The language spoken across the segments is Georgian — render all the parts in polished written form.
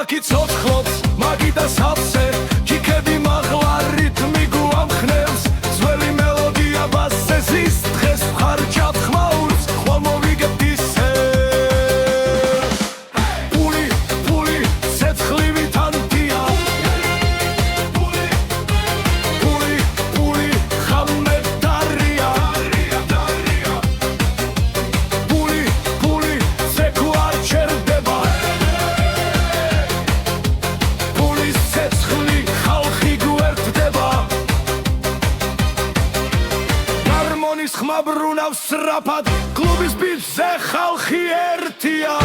ქალაქი ცოცხლობს მაგიდა სავსე ჩიქები მაღლა რითმი გვამხნევს ძველი მელოდია ბასზე ზის დღეს ხარჯავ ხმაურს ხვალ მოვიგებთ ისე პული ცეცხლივი თანდია პული ხამე დარია პული ზეკუ არ ჩერდება პულის ცეცხლი ხალხი გვერდდება გარმონის ხმა ბრუნავს სწრაფად კლუბის ბიჭზე ხალხი ერთია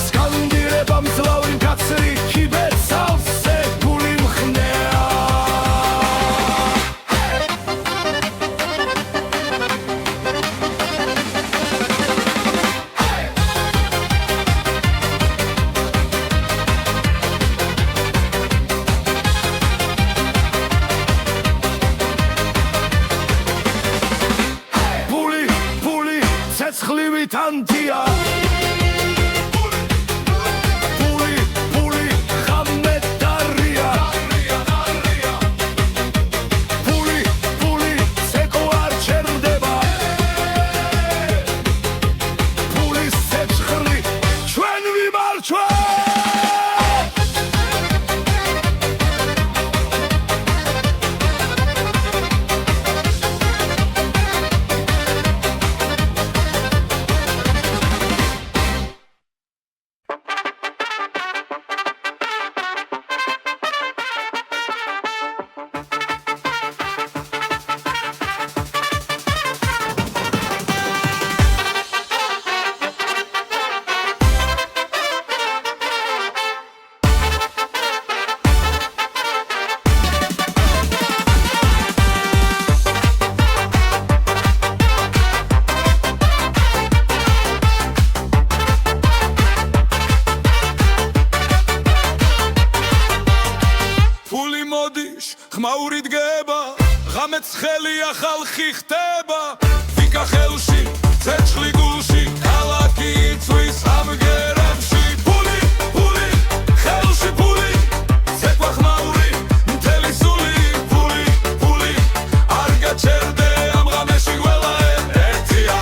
სკანდირება მძლავრი კაცრი ჩიბეთ სავსე პული მხნეა პული ცეცხლივი თანდია პული ხამე დარია პული ზეკუ არ ჩერდება პულის ცეცხლი ჩვენ ვიმარჩვენთ ფული მოდის ხმაური დგება ღამე ცხელია ხალხი ხდება ვიკა ხელში ცეცხლი გულში ქალაქი იწვის ამგერებში პული ხელში პული ზეკვა ხმაური მთელი სული პული არ გაჩერდე ამ ღამეში ყველა ერთია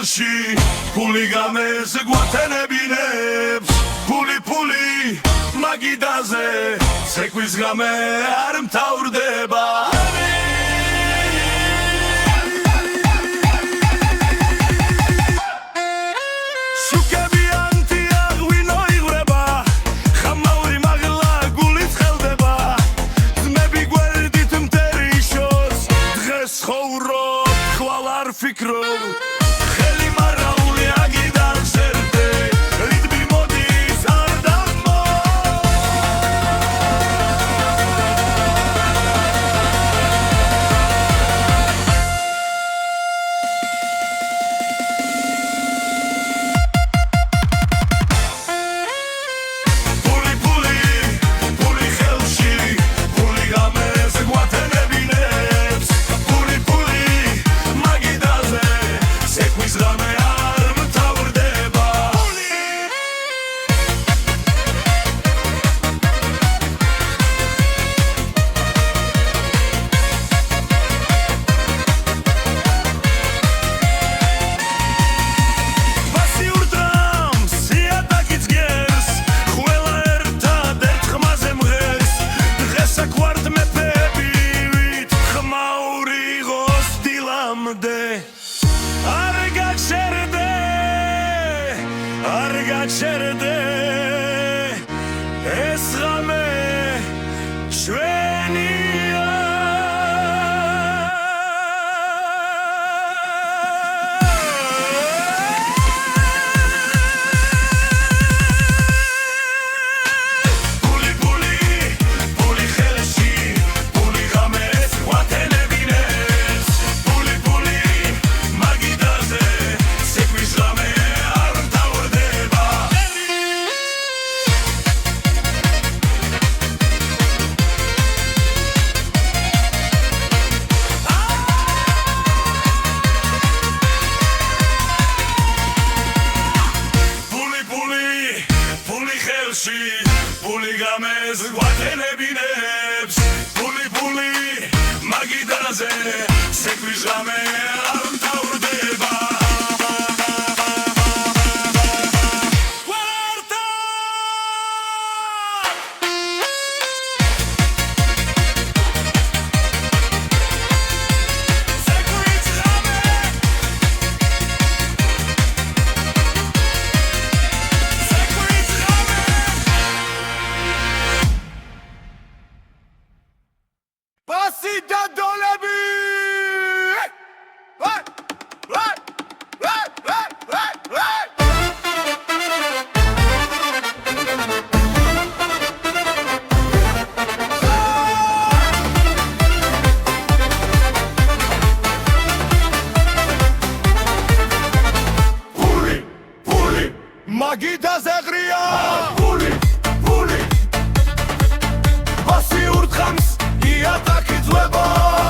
ხელში ფული გამეს გვათენებინებს ფული მაგიდაზე ცეკვის გამე არ მთავრდება ფიქრობ ხელი მარაული აგიდან სერდე რიტმი მოდის არ დამო ფული ხელში ფული გამეს გვათენებინებს ცეკვის გამე არ მთავრდება პასიურ დრამს იატაკიც გერს ყველა ერთად ხმაზე მღერს დღეს აქ ვართ მეფები ვით ხმაური ღოს დილამდე არ გაჩერდე ეს ღამე ჩვენია ფული ხელში ფული გამეს გვათენებინებს ფული მაგიდაზე ცეკვის ღამე ფული გამეს გვათენებინებს ფული მაგიდაზე ცეკვის ღამე არ მთავრდება მაგიდაზე ღრია ფული პასიურ დღამს იატაკი ძვება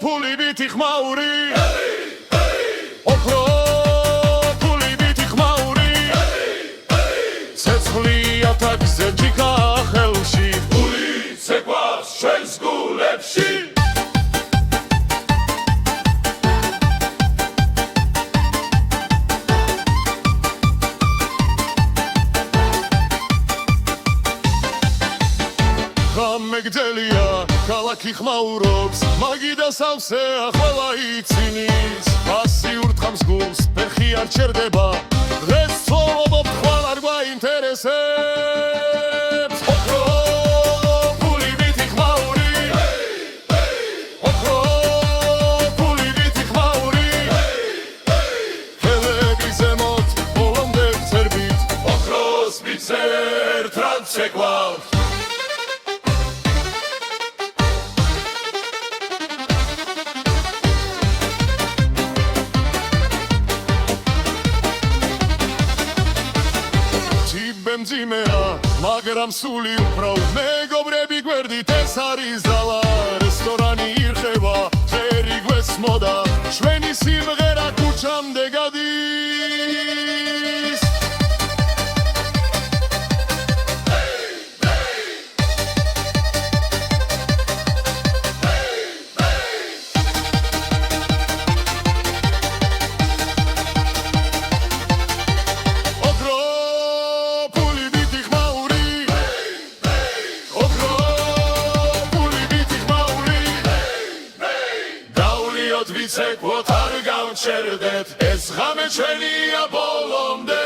ფული ვითი ხმაური ოქრო ფული ვითი ხმაური ცეცხლია თაგზე ჯიქა ხელში ფული ცეკვავს ჩვენს გულებში მეგძელია ქალაქი ხმაურობს მაგიდა სავსე ახლა ცინის ასი ურთხამს გულს ფეხი არ ჩერდება დღეს ცხოვრობ ხვალ არ გვაინტერესებს ოქრო ფული ვითი ხმაური ოქრო ფული ვითი ხმაური ხელები ზემოთ ბოლომდე ვწერბით ოქროს მიცერ ტრად შეგვავთ მძიმეა მაგრამ სული უფრო მეგობრები გვერდით ეს არის ძალა რესტორანი ირხება ხერი გვესმოდა ჩვენი სიმღერა ქუჩამდე გადის ვიცეკვოთ არ გავჩერდეთ ეს ღამე ჩვენია ბოლომდე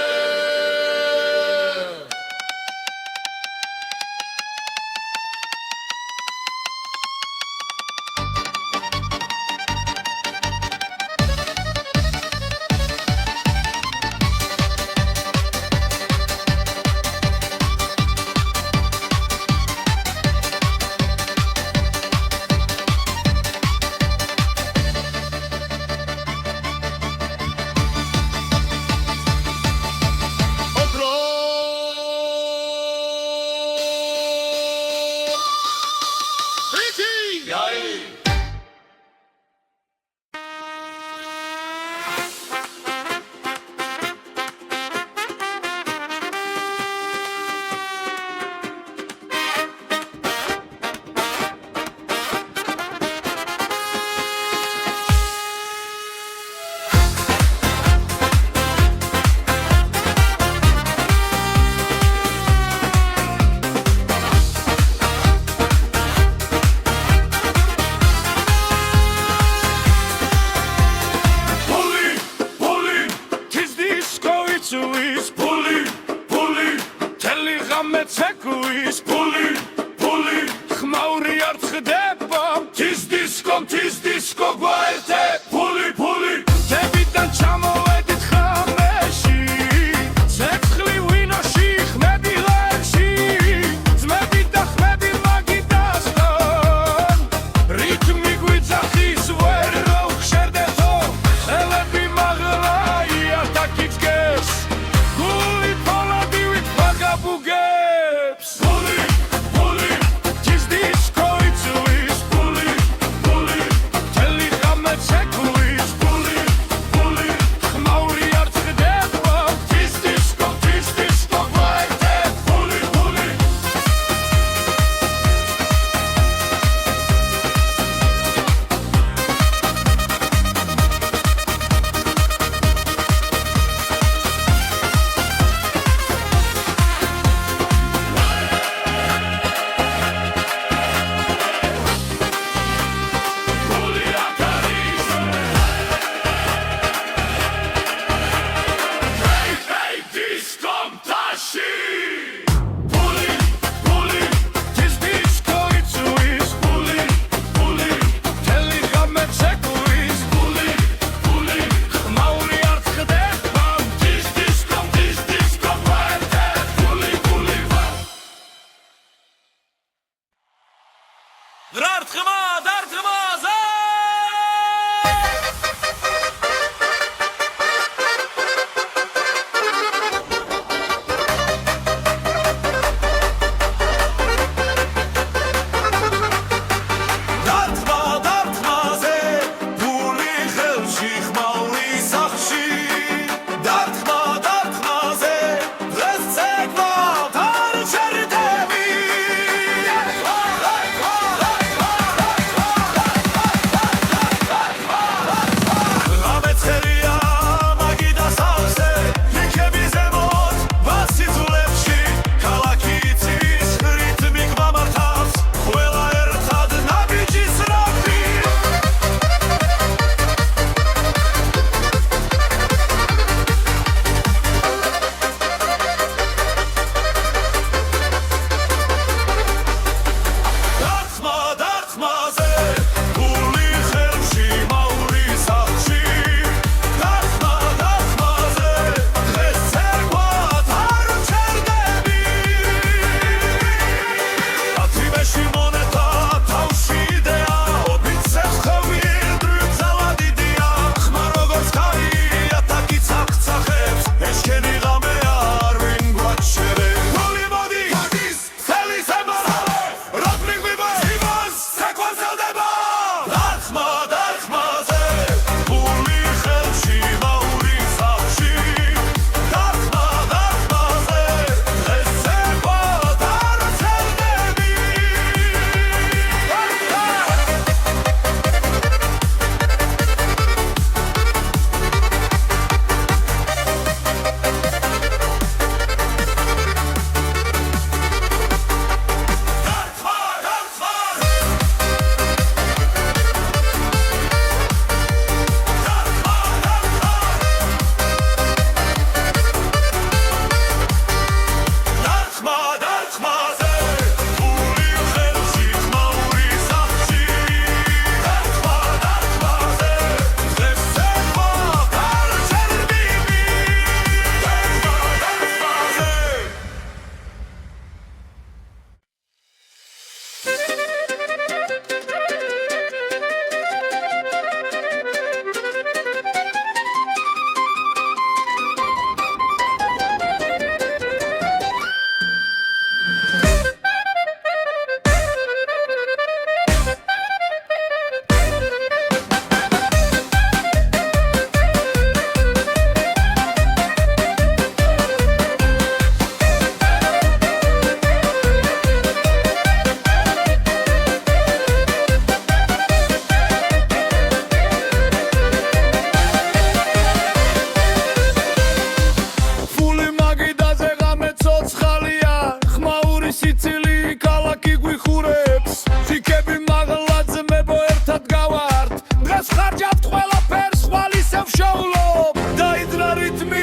დღეს ხარჯავთ ყველაფერს ხვალ ისევ შოულობ დაიძრა რითმი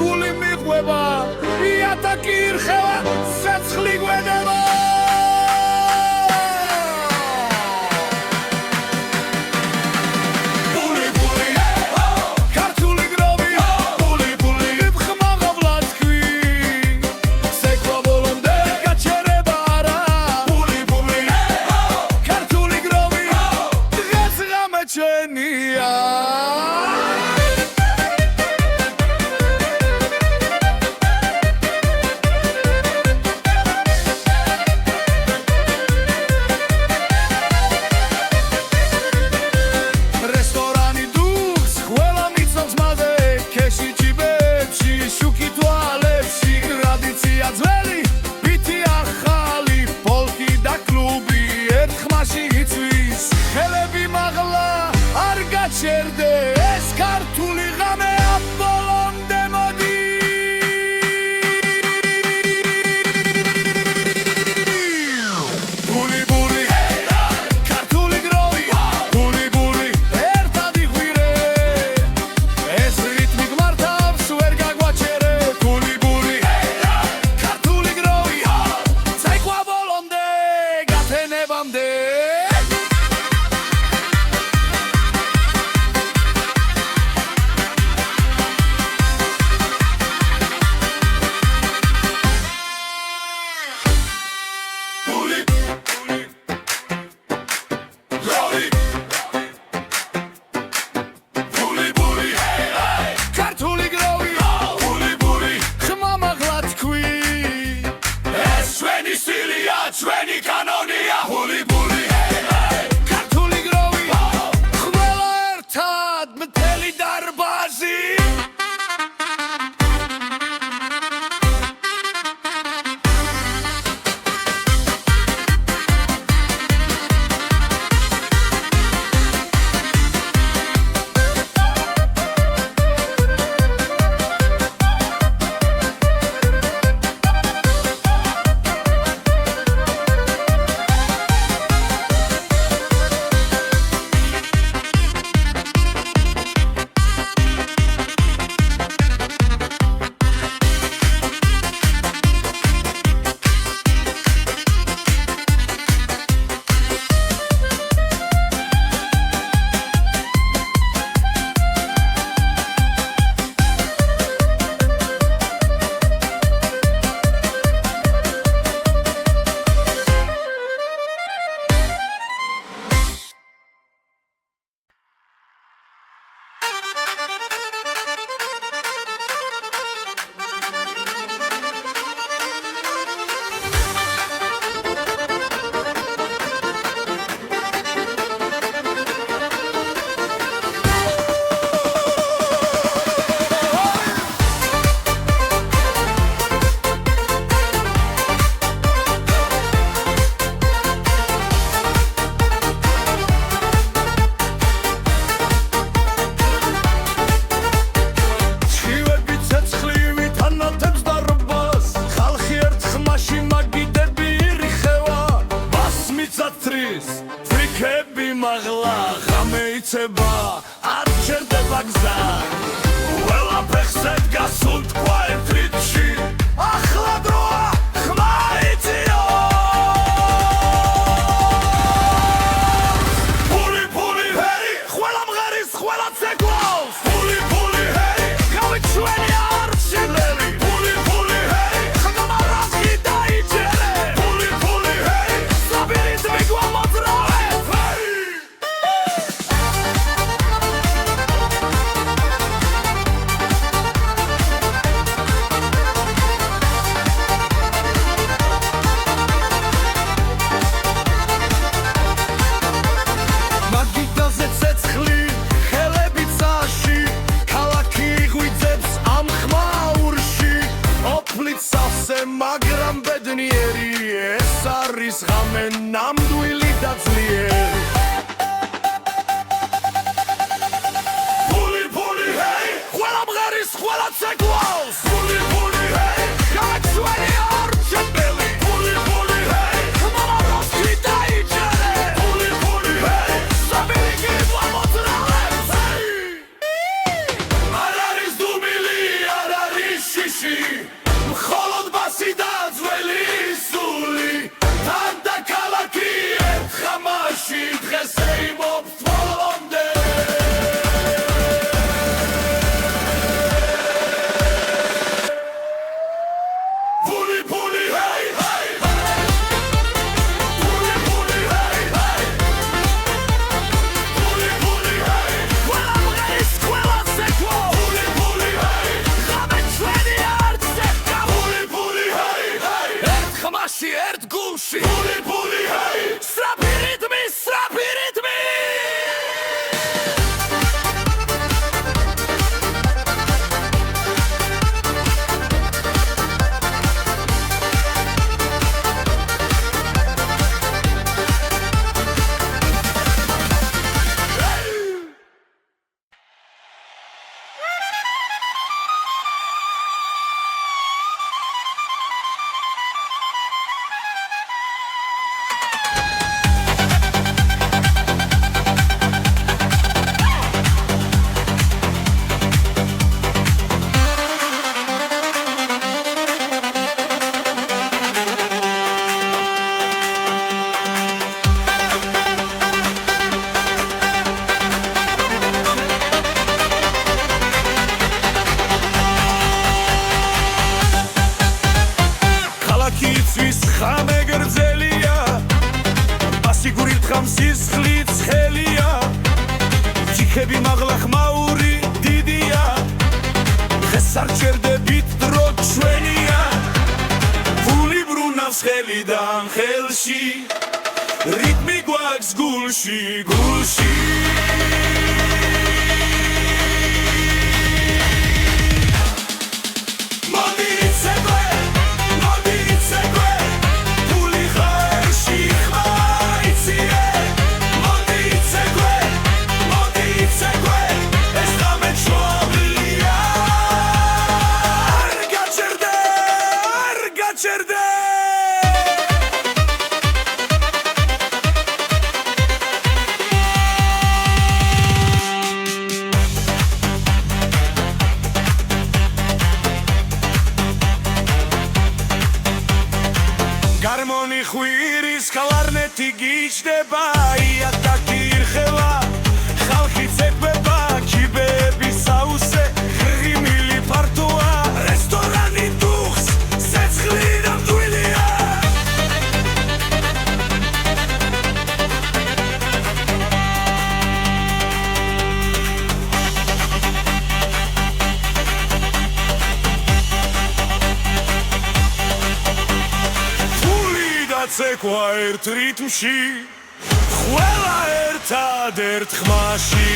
გული მიყვება იატაკი ირხევა ცეცხლი გვედება ეს ქართული ღამე აბოლომდე მოდი ბული ქართული გროვი ბული ერთად იღვირე ეს რითმი გმართავს ვერ გაგვაჩერე ბული ქართული გროვი წაიკვა ბოლომდე გათენებამდე ჩვენი კანონია ბული ქართული გროვი ყველა ერთად მთელი დარბაზი ფრიქები მაღლა ღამე იცება არ ჩერდება გზა ყველაფერზე გასუნთქვა ერთ რიტმში ახლა დროა ხმა იციო ბული ჰერი ყველა მღერის ყველა ცეკვავს ბული ჰერი გავით ჩვენი არჩილელი ბული ჰერი ხმა რაზი დაიჯერე ბული ჰერი საბირით მიგვამოძრავე მაგიდაზე ცეცხლი ხელებით ხამს სისხლით ხელია ჯიქები მაღლა ხმაური დიდია დღეს არ ჩერდებით დრო ჩვენია ფული ბრუნავს ხელიდან ხელში რიტმი გვაქვს გულში გულში გარმონი ხვირის კლარნეტი გიჩდება იატაკი ირხევა ხალხი ცეკვება კიბეების საუსე ღრიმილი ფართოა რესტორანი დუხს სეცხლი და მტვილია ცეკვა ერთ რიტმში ყველა ერთად ერთ ხმაში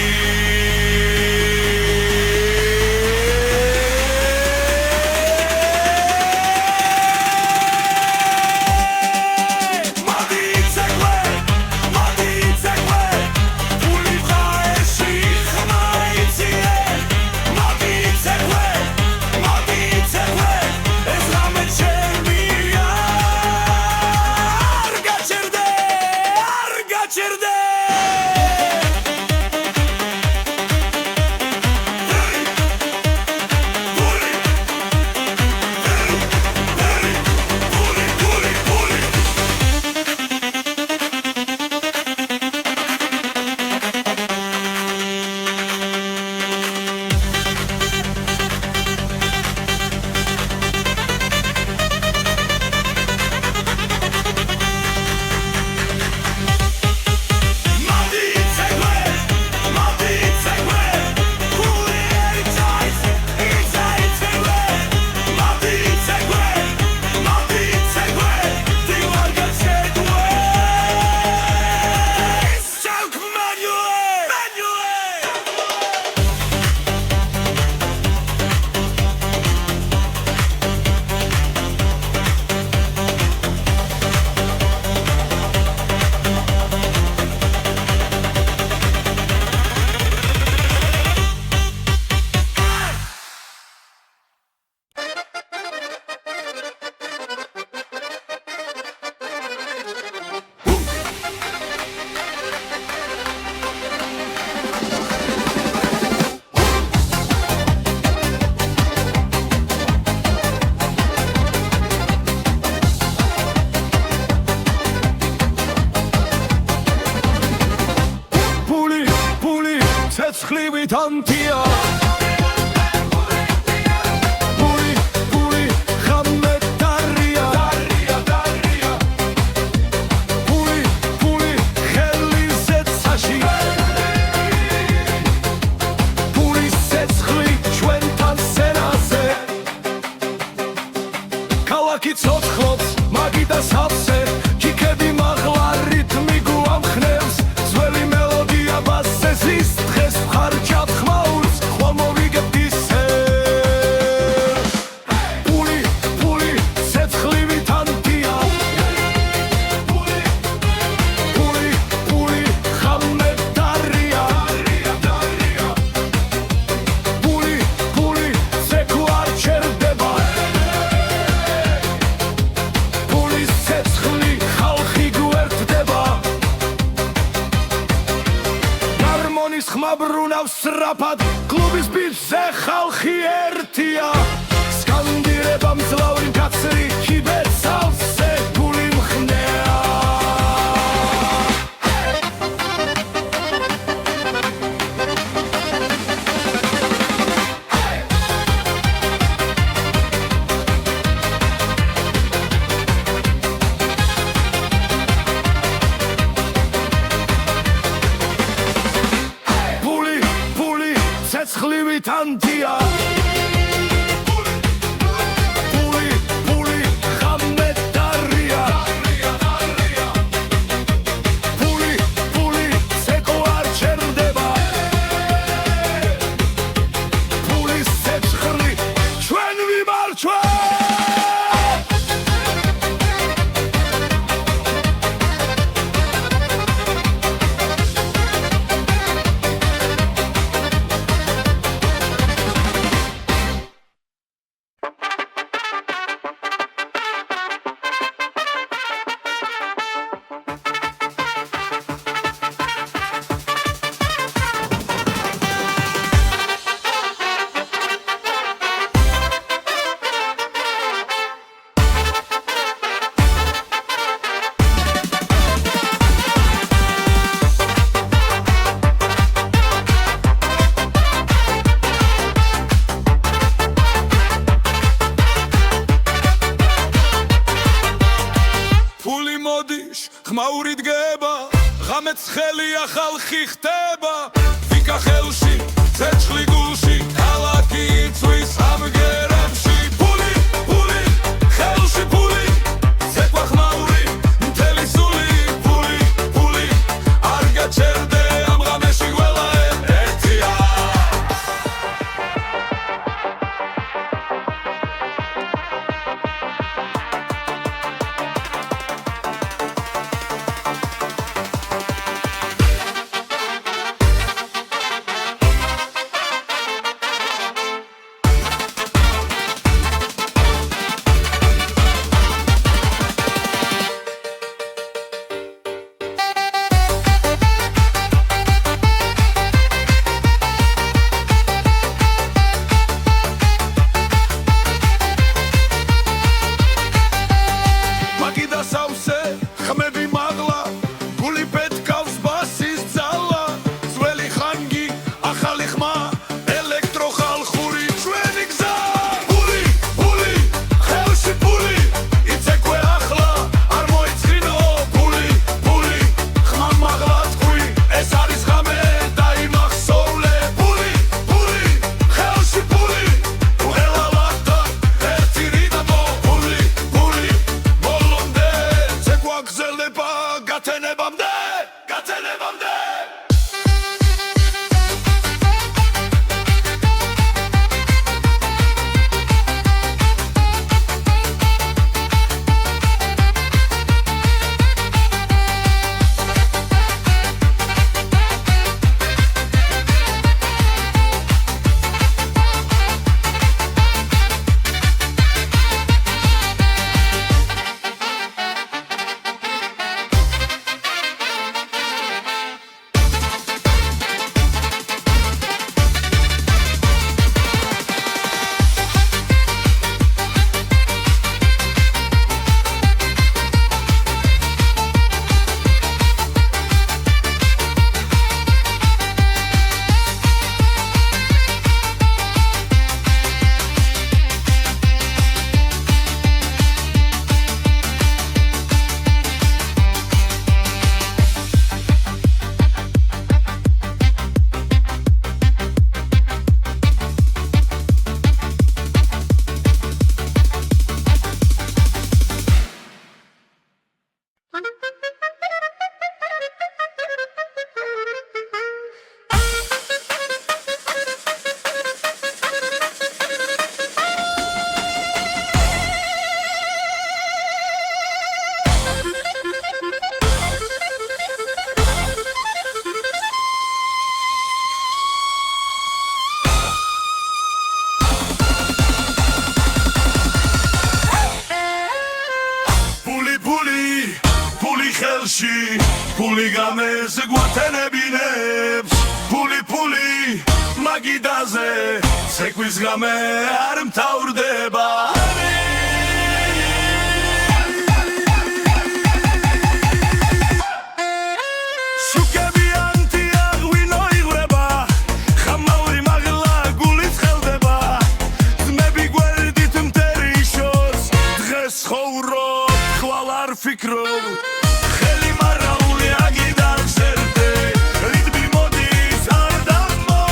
ცეცხლივით ანთია ფული ხამე დარია ფული ხელი ზეცაში ფული ცეცხლი ჩვენთან სენაზე ქალაქი ცოცხლობს მაგიდა სავსე ჯიქები მაღლა რიტმი გვამხნევს ძველი მელოდია ბასზე ზის დღეს ხარჯავ ხმაურს ხვალ მოვიგებთ ისე ფული ცეცხლივით ანთია ფული ხამე დარია ფული ცეკვა არ ჩერდება ფულის ცეცხლი ხალხი გვერდდება გარმონის ხმა ბრუნავს სწრაფად კლუბის ბიჭზე ხალხი ერთია სკანდირება მძლავრი მკაცრი კიბერ სავსე ფული მხნეა ცეცხლივი თანთია პული ხამე დარია პული ცეკვა არ ჩერდება პულის ცეცხლი ჩვენ ვიმარჩვა ხმაური დგება ღამეც ხელია ხალხი ხდება ვიკა ხელში ცეცხლი გულში ქალაქი იწვის ამგერებში პული ხელში პული ცეკვა ხმაური მთელი სული პული არ გაჩერდე ამ ღამეში ყველა ერთია Puli gameze guatenebinebs Puli magidaze Sekviz game arm taurdeba Fikro Kheli marauli agidar serte ritmi modis ardamo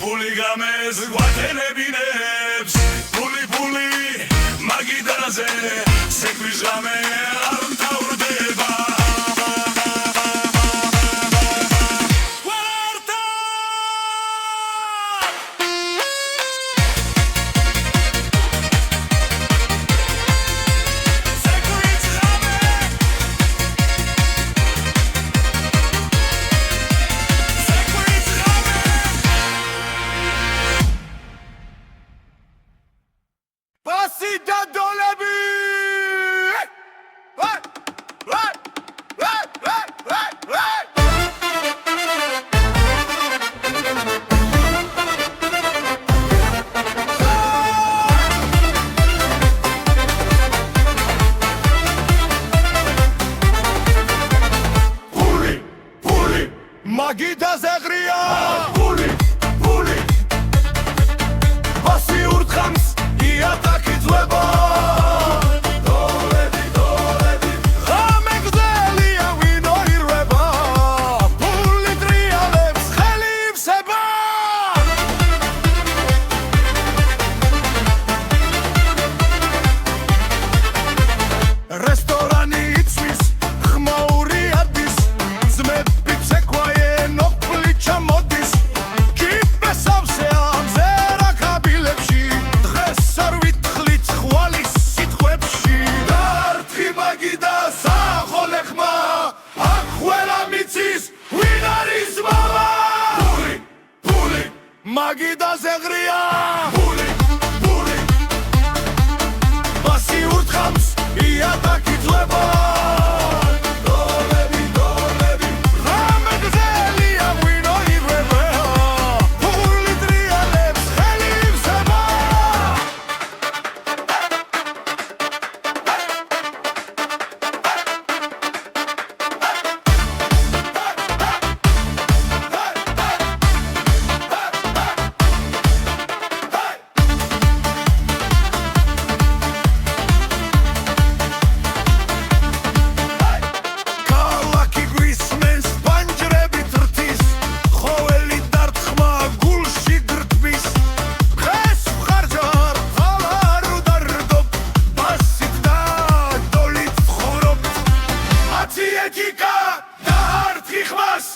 ფული გამეს გვატენებინებს ფული ფული მაგიდაზე სეკვრის ღამე არ მთავრდება Pasi da dolebi! Magida zegria! Puli, puli! Pasi urtkams! იატაკი ძვება დოლები დოლები ღამე გრძელია ვინო ირვება ფული ტრიალებს ხელი ივსება რესტორანი იცვის ხმაური ადის ძმები ცეკვაენ ოფლი ჩამოდის კიპე სავსე ამზერა კაბილებში დღეს არ ვითხლით ხვალის სიტყვებში დარტყი მაგიდა სახოლეხმა აქ ყველა მიცის ვინ არის მამა ფული ფული მაგიდაზე ღრია ფული ფული ბასი ურთხავს იატაკი ძვება დოლები დოლები ღამე გრძელია ვინო ირვება ფული ტრიალებს ხელი ივსება ქალაქი გვისმენს პანჯრებით რთის ხოველი დარტყმა გულში გრტმის დღეს ვხარჯარ ხალარ უდარდობ ბასით და დოლით ვხურობთ ათი ეთიკა და ართი ხმას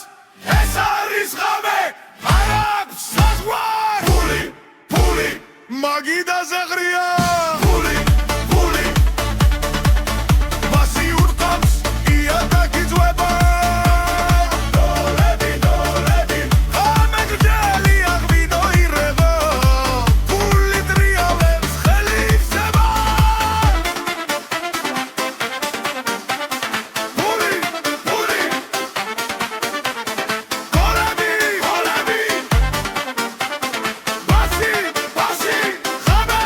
ეს არის ღამე არ აქვს საზღვარ ფული ფული მაგიდაზე ღრია ფული ფული ბასი ურტყავს იატაკი ძვება დოლები დოლები ღამე გრძელია ვინო ირვება ფული ტრიალებს ხელი ივსება ფული ფული გოლები გოლები ბასი ბასი ღამე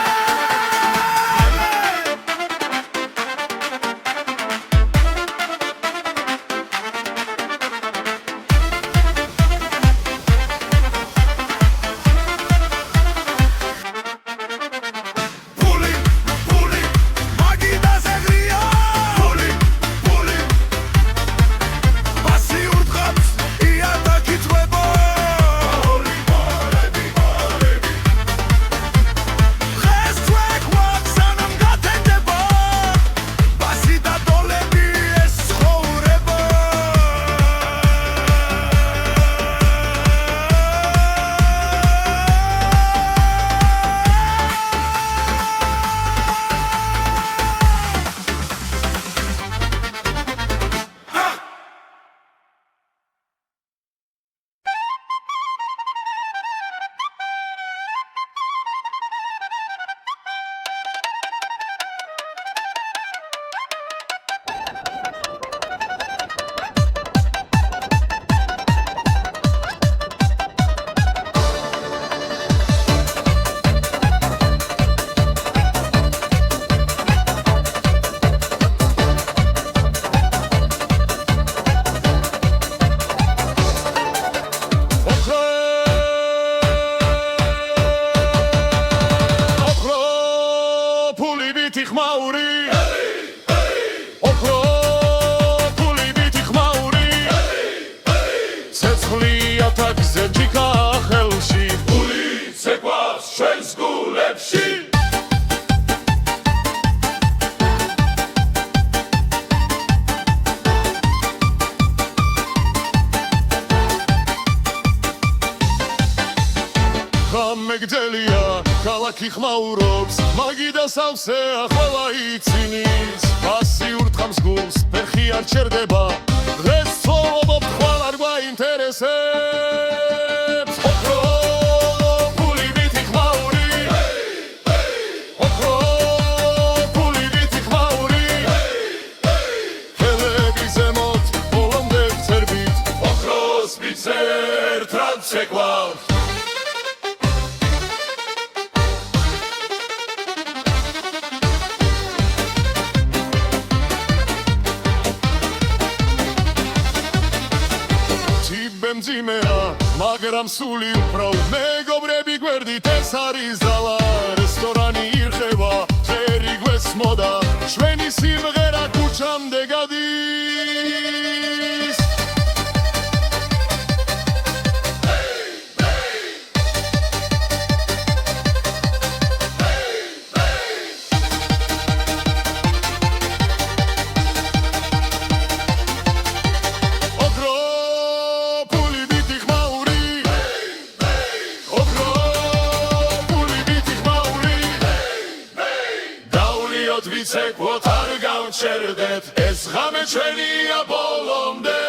მეგძელია ქალაქი ხმაურობს მაგიდა სავსეა ყველა ცინის პასიურ თხამს გულს ფეხი არ ჩერდება დღეს ცხოვრობ ხვალ არ გვაინტერესებს ოქროპული ვითი ხმაური ოქროპული ვითი ხმაური ხელები ზემოთ ბოლომდე ვწერბით ოქროს ვიცერ ტრად შეგვავთ მძიმეა მაგრამ სული უფრო მეგობრები გვერდით ეს არის ზალა რესტორანი ირხევა ხერი გვესმოდა ჩვენი სიმღერა ქუჩამდე გადის ვიცეკვოთ არ გავჩერდეთ ეს ღამე ჩვენია ბოლომდე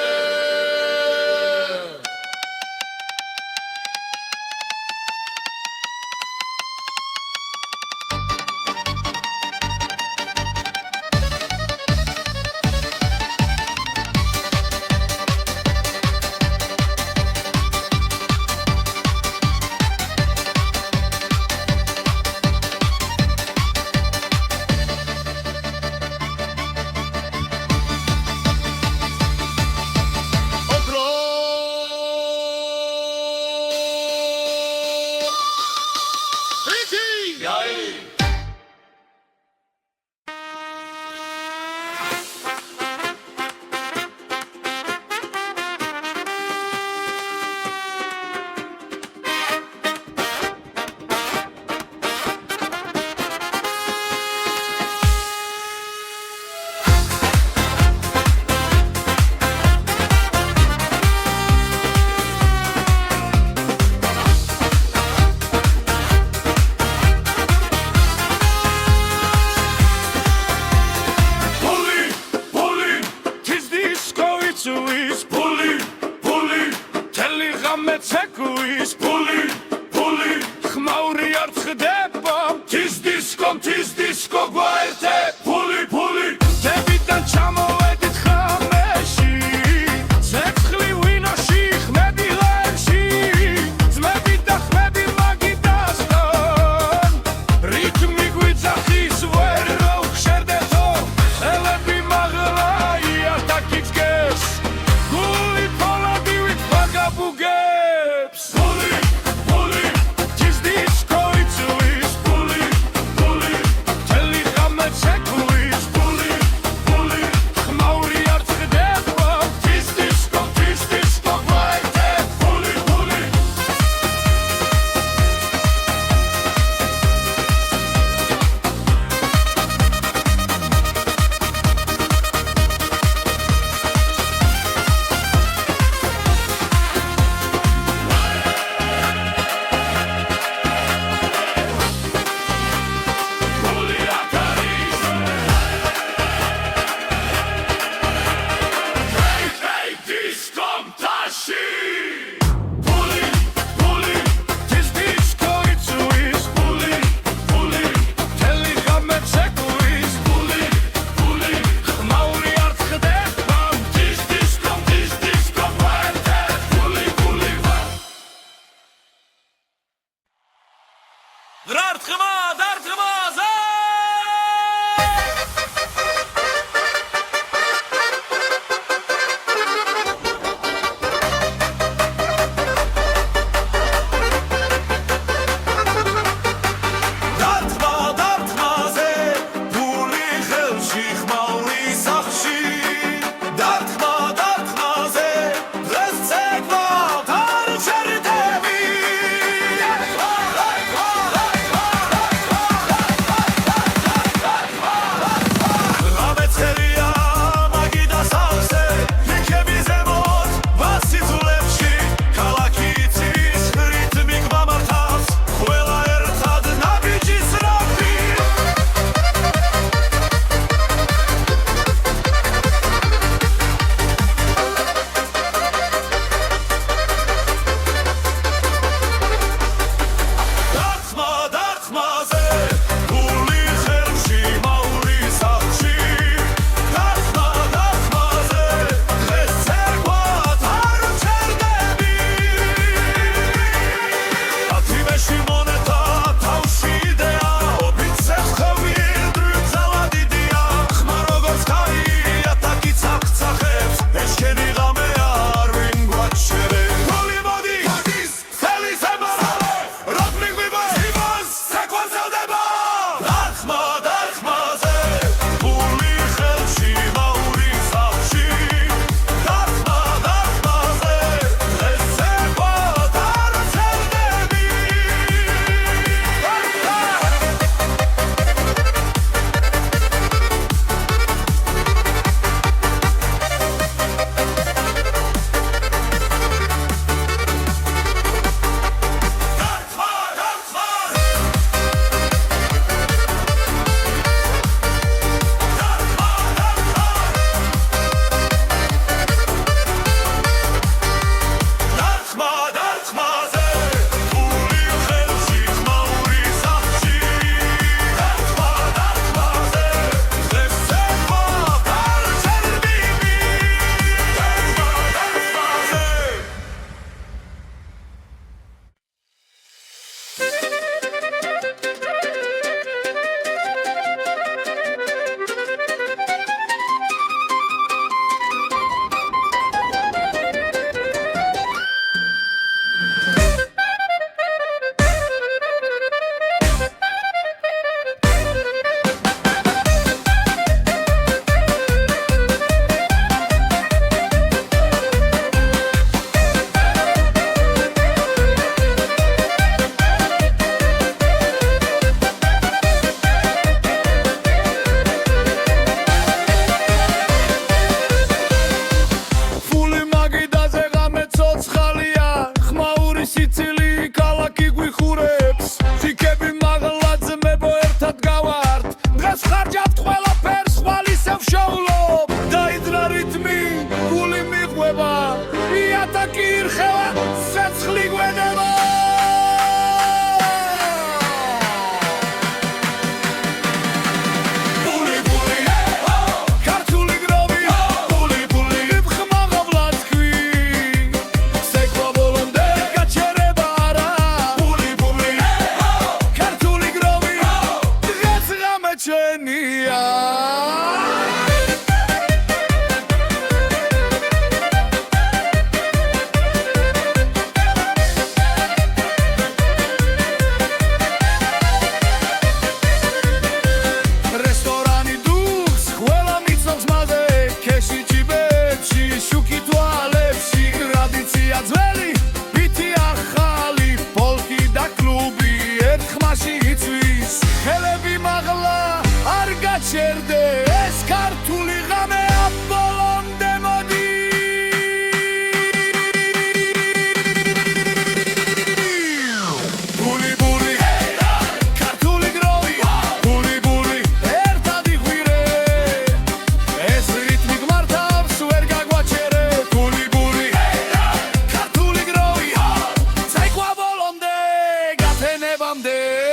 დღემდე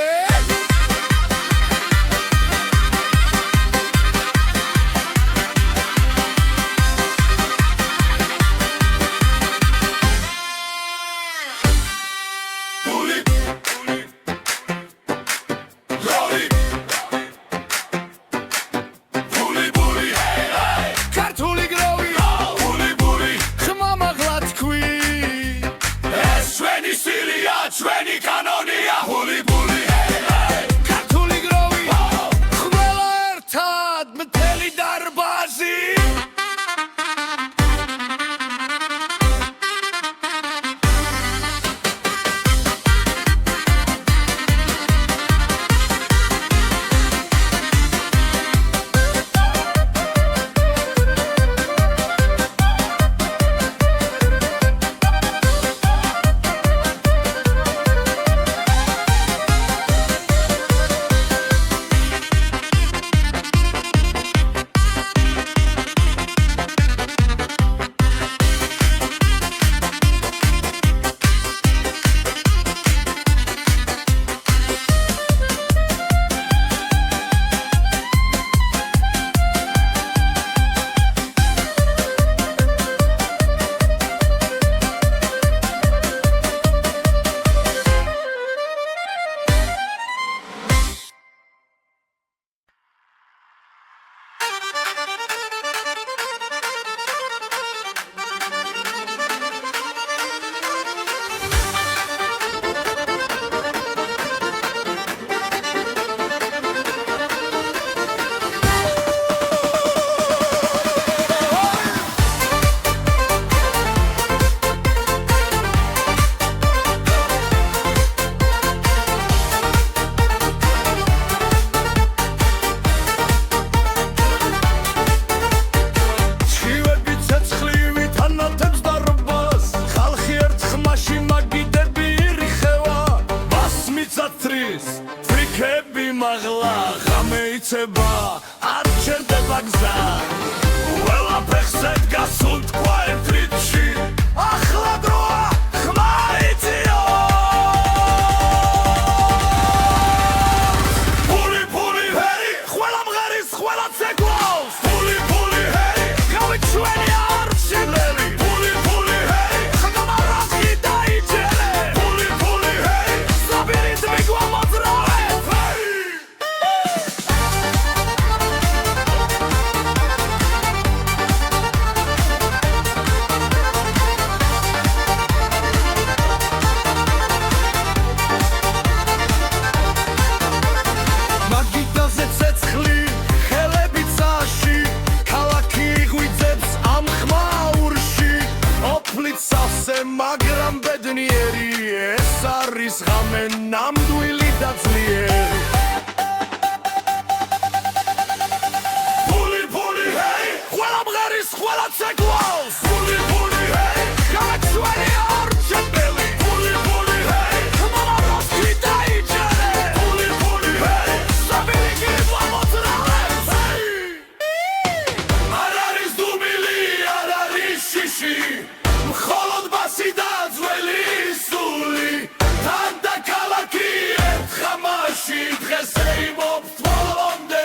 ჩვენი კანონია ბული ბული ქართული გროვი ყველა ერთად მთელი დარბაზი ფრიქები მაღლა ღამე იცება არ ჩერდება გზა ყველაფერზე დგას უთქვა ერთ რიცხვი ახლა დროა ხმა იწიო ბული ბული ჰერი ყველა მღერის ყველა ცეკვავს ბული ბული ჰერი გავი ჩვენი არჩილელი ბული ბული ჰერი ხმა რაზი დაიჯერე ბული ბული ჰერი საბირით მიგვამოძრავე მაგრამ ბედნიერი ეს არის ღამე ნამდვილი და ძლიერი ბული ბული ჰეი ყველა მღერის ყველა ცეკვავს ბული ბული ჰეი გავი ჩვენი არჩეველი ბული ბული ჰეი ხმა რაზი დაიჯერე ბული ბული ჰეი საბირი გიმოძრავე არ არის დუმილი არ არის შიში მხოლოდ ბასი და ძველი სული თან და ქალაქი ერთ ხამაში დღეს ეიმობთ ბოლომდე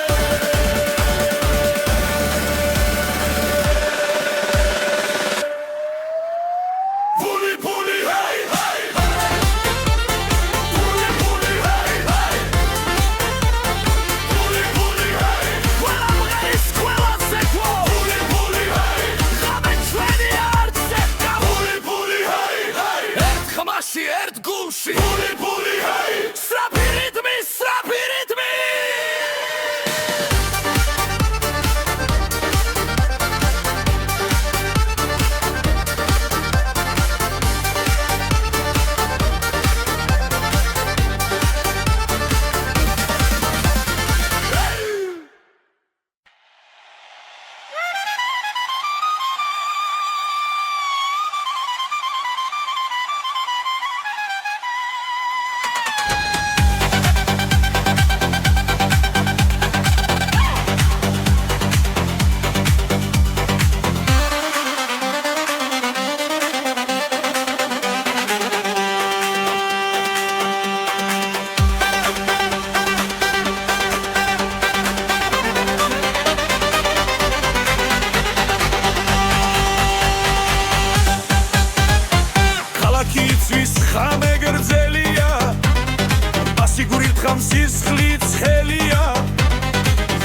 ამ სისხლით ხელია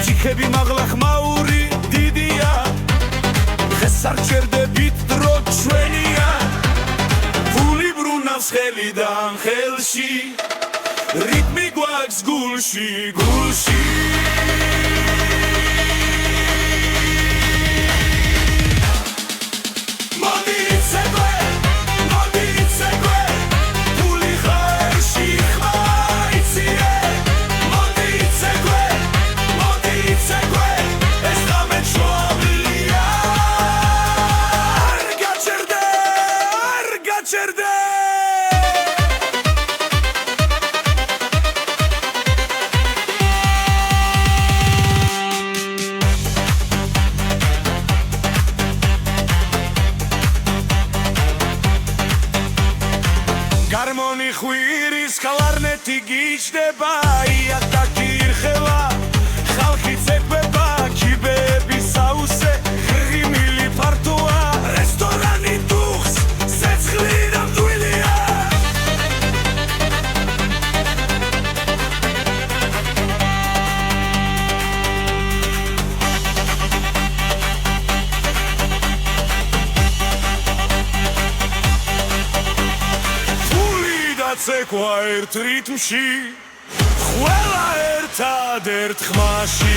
ჯიქები მაღლა ხმაური დიდია დღეს არ ჩერდებით დრო ჩვენია ფული ბრუნავს ხელიდან ხელში რიტმი გვაქვს გულში გულში Гармონი ხვირის კლარნეტი გიჩდება იაკ და კირხევა ხალხი ცეკვება კიბეების საუსე ღიმილი ფართოა რესტორანი დუხს სეცხლი ნამდვილია ცეკვა ერთ რიტმში ყველა ერთად ერთ ხმაში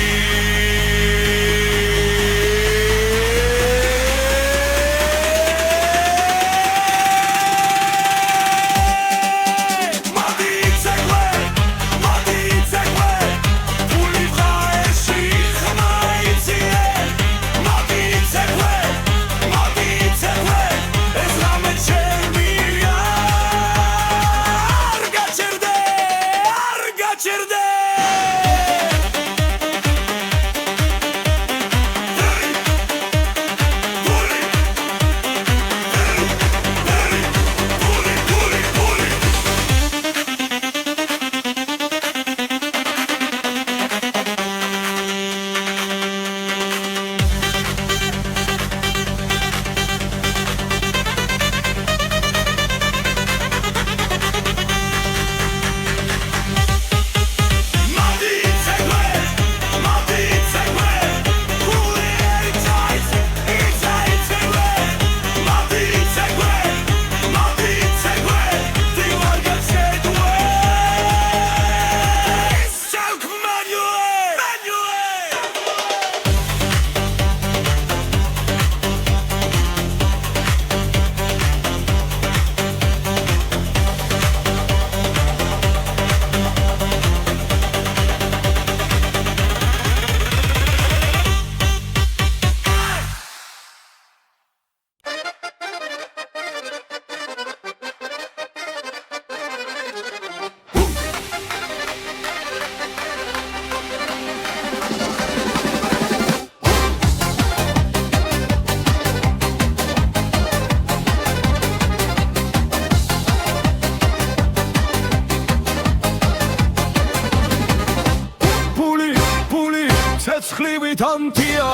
ცეცხლივით ანთია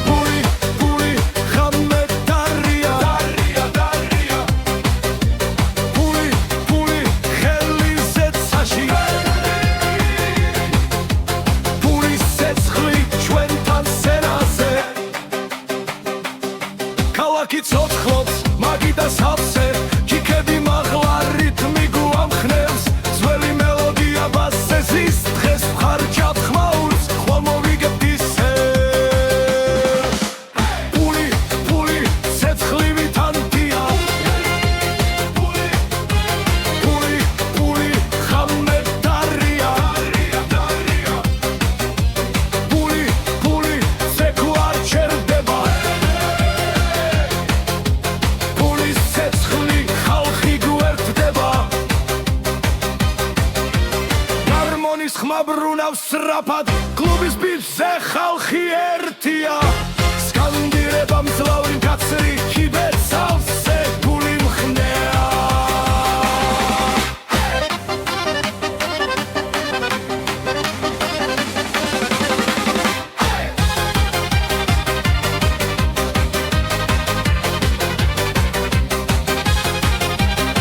ფული ხამე დარია ფული ხელი ზეცაში ფული ცეცხლი ჩვენთან სენაზე ქალაქი ცოცხლობს მაგიდა სავსე ჯიქები მაღლა რიტმი გვამხნევს ძველი მელოდია ბასესის ხმა ბრუნავს სწრაფად კლუბის ბიჭზე ხალხი